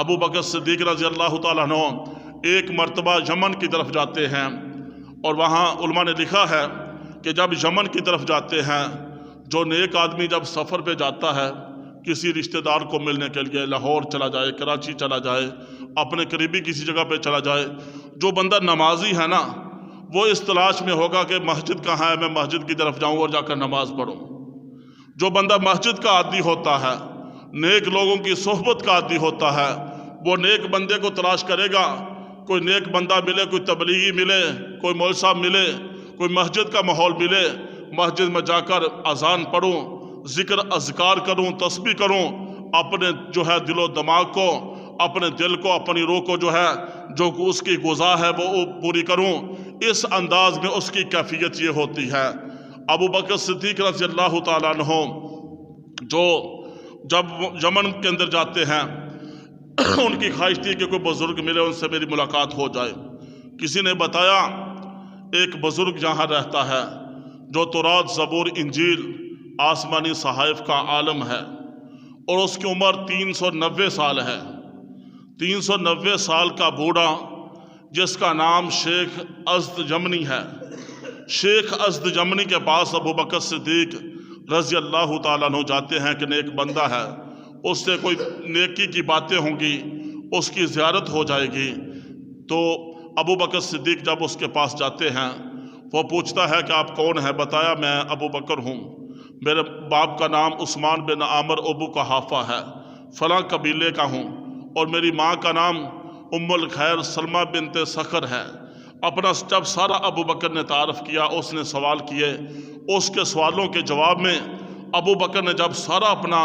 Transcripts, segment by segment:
ابو بکر صدیق رضی اللہ تعالیٰ عنہ ایک مرتبہ یمن کی طرف جاتے ہیں، اور وہاں علماء نے لکھا ہے کہ جب یمن کی طرف جاتے ہیں، جو نیک آدمی جب سفر پہ جاتا ہے کسی رشتہ دار کو ملنے کے لیے، لاہور چلا جائے، کراچی چلا جائے، اپنے قریبی کسی جگہ پہ چلا جائے، جو بندہ نمازی ہے نا وہ اس تلاش میں ہوگا کہ مسجد کہاں ہے، میں مسجد کی طرف جاؤں اور جا کر نماز پڑھوں۔ جو بندہ مسجد کا عادی ہوتا ہے، نیک لوگوں کی صحبت کا عادی ہوتا ہے، وہ نیک بندے کو تلاش کرے گا۔ کوئی نیک بندہ ملے، کوئی تبلیغی ملے، کوئی مول صاحب ملے، کوئی مسجد کا ماحول ملے، مسجد میں جا کر اذان پڑھوں، ذکر اذکار کروں، تسبیح کروں، اپنے جو ہے دل و دماغ کو، اپنے دل کو، اپنی روح کو جو ہے جو اس کی غذا ہے وہ پوری کروں۔ اس انداز میں اس کی کیفیت یہ ہوتی ہے۔ ابو بکر صدیق رضی اللہ تعالیٰ عنہ جو جب یمن کے اندر جاتے ہیں ان کی خواہش تھی کہ کوئی بزرگ ملے، ان سے میری ملاقات ہو جائے۔ کسی نے بتایا ایک بزرگ یہاں رہتا ہے جو تورات، زبور، انجیل، آسمانی صحائف کا عالم ہے، اور اس کی عمر 390 سال ہے۔ 390 سال کا بوڑھا جس کا نام شیخ ازد یمنی ہے۔ شیخ ازد یمنی کے پاس ابو بکر صدیق رضی اللہ تعالیٰ عنہ جاتے ہیں کہ نیک بندہ ہے، اس سے کوئی نیکی کی باتیں ہوں گی، اس کی زیارت ہو جائے گی۔ تو ابو بکر صدیق جب اس کے پاس جاتے ہیں، وہ پوچھتا ہے کہ آپ کون ہیں؟ بتایا میں ابو بکر ہوں، میرے باپ کا نام عثمان بن عامر ابو قحافہ ہے، فلاں قبیلے کا ہوں، اور میری ماں کا نام ام الخیر سلمہ بنت صخر ہے۔ اپنا جب سارا ابو بکر نے تعارف کیا، اس نے سوال کیے، اس کے سوالوں کے جواب میں ابو بکر نے جب سارا اپنا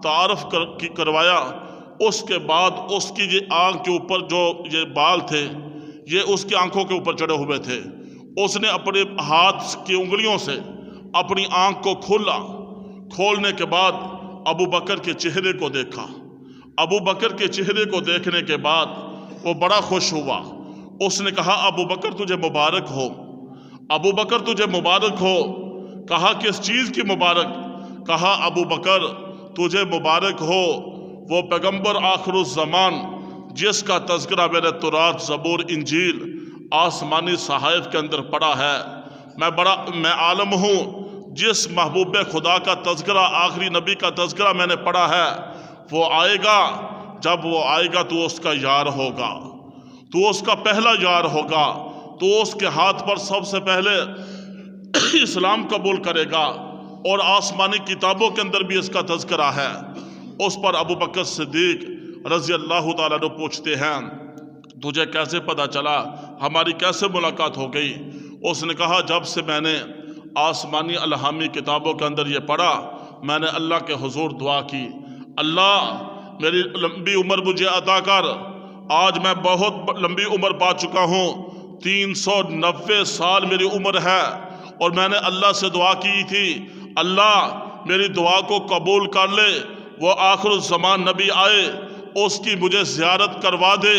تعارف کروایا، اس کے بعد اس کی یہ آنکھ کے اوپر جو یہ بال تھے یہ اس کی آنکھوں کے اوپر چڑھے ہوئے تھے۔ اس نے اپنے ہاتھ کی انگلیوں سے اپنی آنکھ کو کھولا، کھولنے کے بعد ابو بکر کے چہرے کو دیکھا۔ ابو بکر کے چہرے کو دیکھنے کے بعد وہ بڑا خوش ہوا۔ اس نے کہا ابو بکر تجھے مبارک ہو، ابو بکر تجھے مبارک ہو۔ کہا کس چیز کی مبارک؟ کہا ابو بکر تجھے مبارک ہو وہ پیغمبر آخر الزمان جس کا تذکرہ میرے تورات، زبور، انجیل، آسمانی صحائف کے اندر پڑا ہے۔ میں عالم ہوں جس محبوب خدا کا تذکرہ، آخری نبی کا تذکرہ میں نے پڑھا ہے۔ وہ آئے گا، جب وہ آئے گا تو اس کا یار ہوگا، تو اس کا پہلا یار ہوگا، تو اس کے ہاتھ پر سب سے پہلے اسلام قبول کرے گا، اور آسمانی کتابوں کے اندر بھی اس کا تذکرہ ہے۔ اس پر ابو بکر صدیق رضی اللہ تعالیٰ عنہ پوچھتے ہیں تجھے کیسے پتا چلا، ہماری کیسے ملاقات ہو گئی؟ اس نے کہا جب سے میں نے آسمانی الہامی کتابوں کے اندر یہ پڑھا، میں نے اللہ کے حضور دعا کی، اللہ میری لمبی عمر مجھے عطا کر۔ آج میں بہت لمبی عمر پا چکا ہوں، 390 سال میری عمر ہے، اور میں نے اللہ سے دعا کی تھی اللہ میری دعا کو قبول کر لے، وہ آخر الزمان نبی آئے، اس کی مجھے زیارت کروا دے۔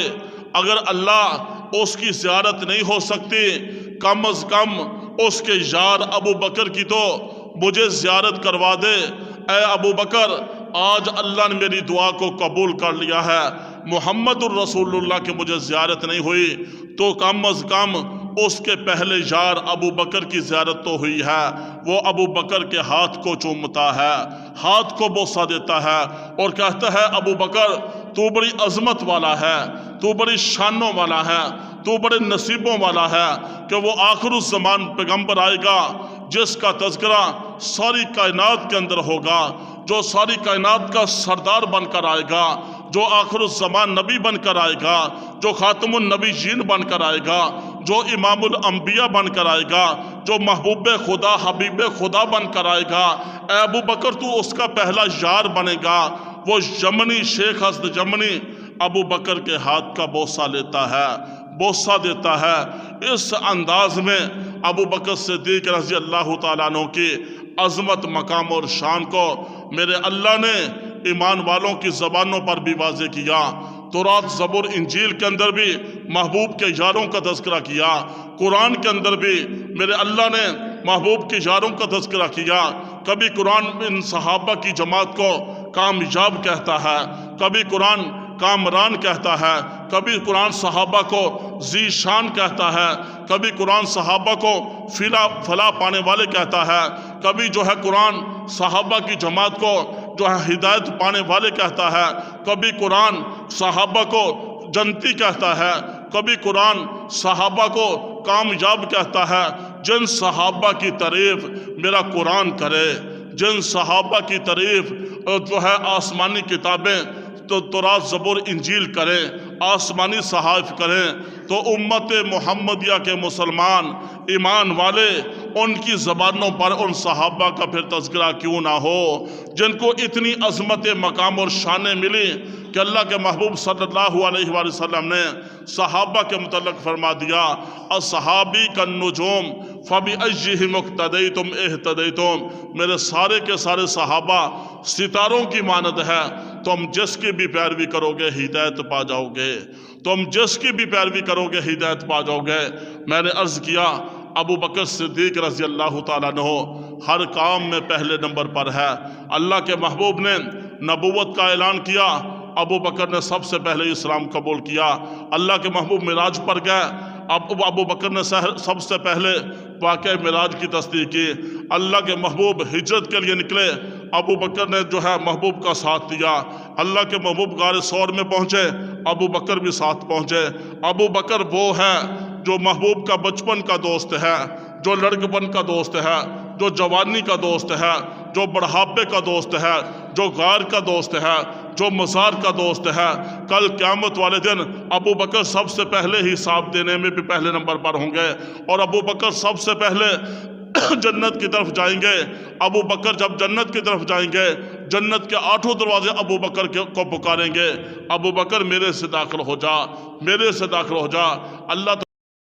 اگر اللہ اس کی زیارت نہیں ہو سکتی، کم از کم اس کے یار ابو بکر کی تو مجھے زیارت کروا دے۔ اے ابو بکر، آج اللہ نے میری دعا کو قبول کر لیا ہے، محمد الرسول اللہ کی مجھے زیارت نہیں ہوئی تو کم از کم اس کے پہلے یار ابو بکر کی زیارت تو ہوئی ہے۔ وہ ابو بکر کے ہاتھ کو چومتا ہے، ہاتھ کو بوسہ دیتا ہے، اور کہتا ہے ابو بکر تو بڑی عظمت والا ہے، تو بڑی شانوں والا ہے، تو بڑے نصیبوں والا ہے کہ وہ آخر الزمان پیغمبر آئے گا جس کا تذکرہ ساری کائنات کے اندر ہوگا، جو ساری کائنات کا سردار بن کر آئے گا، جو آخر الزمان نبی بن کر آئے گا، جو خاتم النبیین بن کر آئے گا، جو امام الانبیاء بن کر آئے گا، جو محبوب خدا، حبیب خدا بن کر آئے گا۔ اے ابو بکر تو اس کا پہلا یار بنے گا۔ وہ یمنی شیخ ازد یمنی ابو بکر کے ہاتھ کا بوسہ لیتا ہے، بوسہ دیتا ہے۔ اس انداز میں ابو بکر صدیق رضی اللہ تعالیٰ عنہ کی عظمت، مقام اور شان کو میرے اللہ نے ایمان والوں کی زبانوں پر بھی واضح کیا۔ تورات، زبور، انجیل کے اندر بھی محبوب کے یاروں کا تذکرہ کیا، قرآن کے اندر بھی میرے اللہ نے محبوب کے یاروں کا تذکرہ کیا۔ کبھی قرآن ان صحابہ کی جماعت کو کامیاب کہتا ہے، کبھی قرآن کامران کہتا ہے، کبھی قرآن صحابہ کو ذی شان کہتا ہے، کبھی قرآن صحابہ کو فلاح پانے والے کہتا ہے، کبھی جو ہے قرآن صحابہ کی جماعت کو جو ہے ہدایت پانے والے کہتا ہے، کبھی قرآن صحابہ کو جنتی کہتا ہے، کبھی قرآن صحابہ کو کامیاب کہتا ہے۔ جن صحابہ کی تعریف میرا قرآن کرے، جن صحابہ کی تعریف جو ہے آسمانی کتابیں تو تورات زبور انجیل کریں، آسمانی صحائف کریں، تو امت محمدیہ کے مسلمان ایمان والے ان کی زبانوں پر ان صحابہ کا پھر تذکرہ کیوں نہ ہو، جن کو اتنی عظمت مقام اور شانیں ملی کہ اللہ کے محبوب صلی اللہ علیہ وآلہ وسلم نے صحابہ کے متعلق فرما دیا، اصحابی کالنجوم فبأیہم اقتدیتم اہتدیتم، میرے سارے کے سارے صحابہ ستاروں کی مانند ہے، تم جس کی بھی پیروی کرو گے ہدایت پا جاؤ گے، تم جس کی بھی پیروی کرو گے ہدایت پا جاؤ گے۔ میں نے عرض کیا ابو بکر صدیق رضی اللہ تعالیٰ عنہ ہر کام میں پہلے نمبر پر ہے۔ اللہ کے محبوب نے نبوت کا اعلان کیا، ابو بکر نے سب سے پہلے اسلام قبول کیا۔ اللہ کے محبوب معراج پر گئے، ابو بکر نے سب سے پہلے واقعہ معراج کی تصدیق کی۔ اللہ کے محبوب ہجرت کے لیے نکلے، ابو بکر نے جو ہے محبوب کا ساتھ دیا۔ اللہ کے محبوب غار ثور میں پہنچے، ابو بکر بھی ساتھ پہنچے۔ ابو بکر وہ ہے جو محبوب کا بچپن کا دوست ہے، جو لڑکپن کا دوست ہے، جو جوانی کا دوست ہے، جو بڑھاپے کا دوست ہے، جو غار کا دوست ہے، جو مزار کا دوست ہے۔ کل قیامت والے دن ابو بکر سب سے پہلے حساب دینے میں بھی پہلے نمبر پر ہوں گے، اور ابو بکر سب سے پہلے جنت کی طرف جائیں گے۔ ابو بکر جب جنت کی طرف جائیں گے، جنت کے 8 دروازے ابو بکر کو پکاریں گے، ابو بکر میرے سے داخل ہو جا، میرے سے داخل ہو جا۔ اللہ